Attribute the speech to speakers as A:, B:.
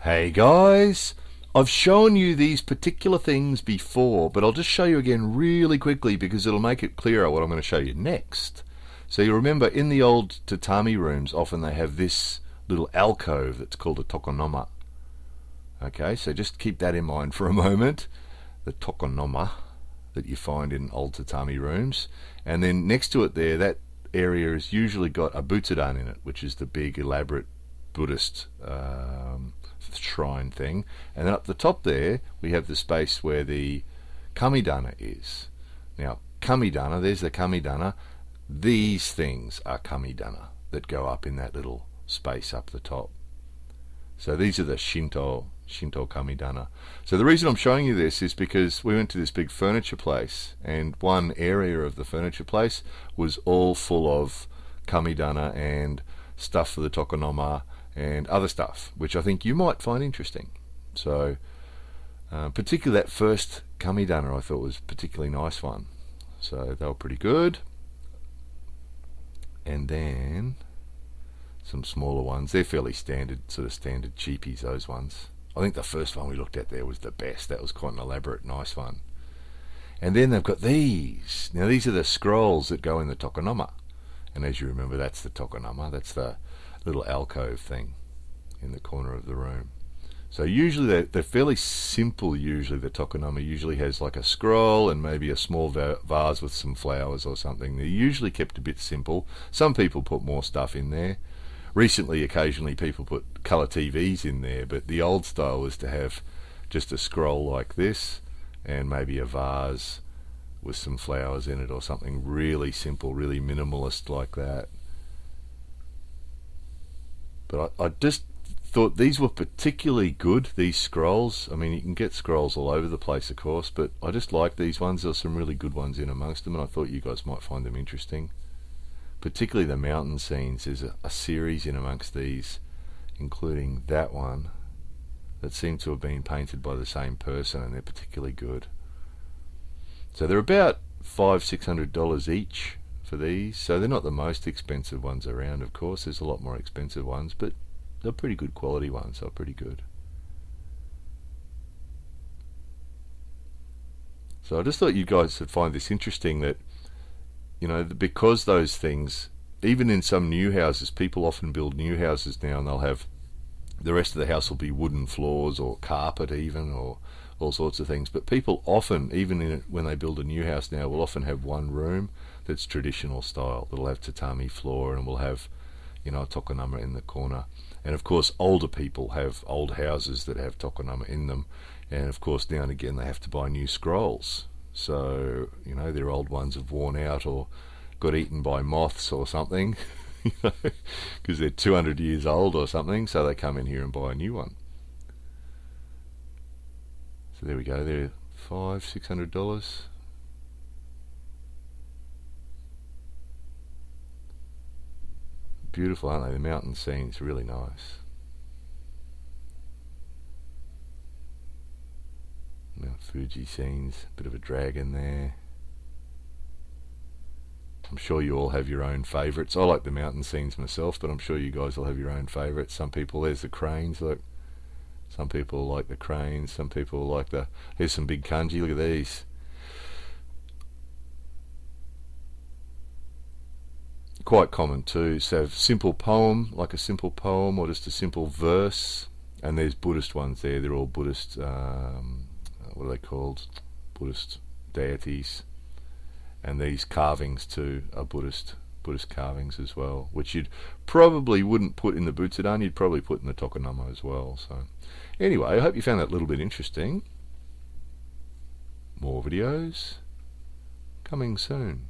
A: Hey guys, I've shown you these particular things before, but I'll just show you again really quickly because it'll make it clearer what I'm going to show you next. So you remember in the old tatami rooms often they have this little alcove that's called a tokonoma. Okay, so just keep that in mind for a moment, the tokonoma that you find in old tatami rooms. And then next to it there, that area has usually got a butsudan in it, which is the big elaborate Buddhist shrine thing. And then up the top there we have the space where the kamidana is. Now kamidana, there's the kamidana. These things are kamidana that go up in that little space up the top. So these are the Shinto kamidana. So the reason I'm showing you this is because we went to this big furniture place, and one area of the furniture place was all full of kamidana and stuff for the tokonoma and other stuff, which I think you might find interesting. So particularly that first kamidana I thought was a particularly nice one. So they were pretty good. And then some smaller ones. They're fairly standard, sort of standard cheapies, those ones. I think the first one we looked at there was the best. That was quite an elaborate, nice one. And then they've got these. Now these are the scrolls that go in the tokonoma. And as you remember, that's the tokonoma. That's the little alcove thing in the corner of the room. So usually they're fairly simple. Usually the tokonoma usually has like a scroll and maybe a small vase with some flowers or something. They're usually kept a bit simple. Some people put more stuff in there. Recently, occasionally people put colour TVs in there, but the old style was to have just a scroll like this and maybe a vase with some flowers in it or something really simple, really minimalist like that. But I just thought these were particularly good, these scrolls. I mean, you can get scrolls all over the place, of course, but I just like these ones. There's some really good ones in amongst them, and I thought you guys might find them interesting. Particularly the mountain scenes. There's a series in amongst these, including that one, that seem to have been painted by the same person, and they're particularly good. So they're about $500–600 each for these. So they're not the most expensive ones around, of course. There's a lot more expensive ones, but they're pretty good quality ones. They're pretty good. So I just thought you guys would find this interesting, that you know, because those things, even in some new houses, people often build new houses now and they'll have, the rest of the house will be wooden floors or carpet even, or all sorts of things. But people often, even when they build a new house now, will often have one room that's traditional style. That'll have tatami floor and will have, you know, a tokonoma in the corner. And of course older people have old houses that have tokonoma in them, and of course now and again they have to buy new scrolls. So, you know, their old ones have worn out or got eaten by moths or something, because they're 200 years old or something, so they come in here and buy a new one. So there we go, they're $500–600. Beautiful, aren't they? The mountain scene's really nice. Mount Fuji scenes, bit of a dragon there. I'm sure you all have your own favourites. I like the mountain scenes myself, but I'm sure you guys will have your own favourites. Some people, there's the cranes, look. Some people like the cranes, some people like the, here's some big kanji, look at these. Quite common too. So simple poem, like a simple poem or just a simple verse. And there's Buddhist ones there, they're all Buddhist, what are they called? Buddhist deities. And these carvings too are Buddhist carvings as well, which you'd probably wouldn't put in the butsudan, you'd probably put in the tokonoma as well. So anyway, I hope you found that a little bit interesting. More videos coming soon.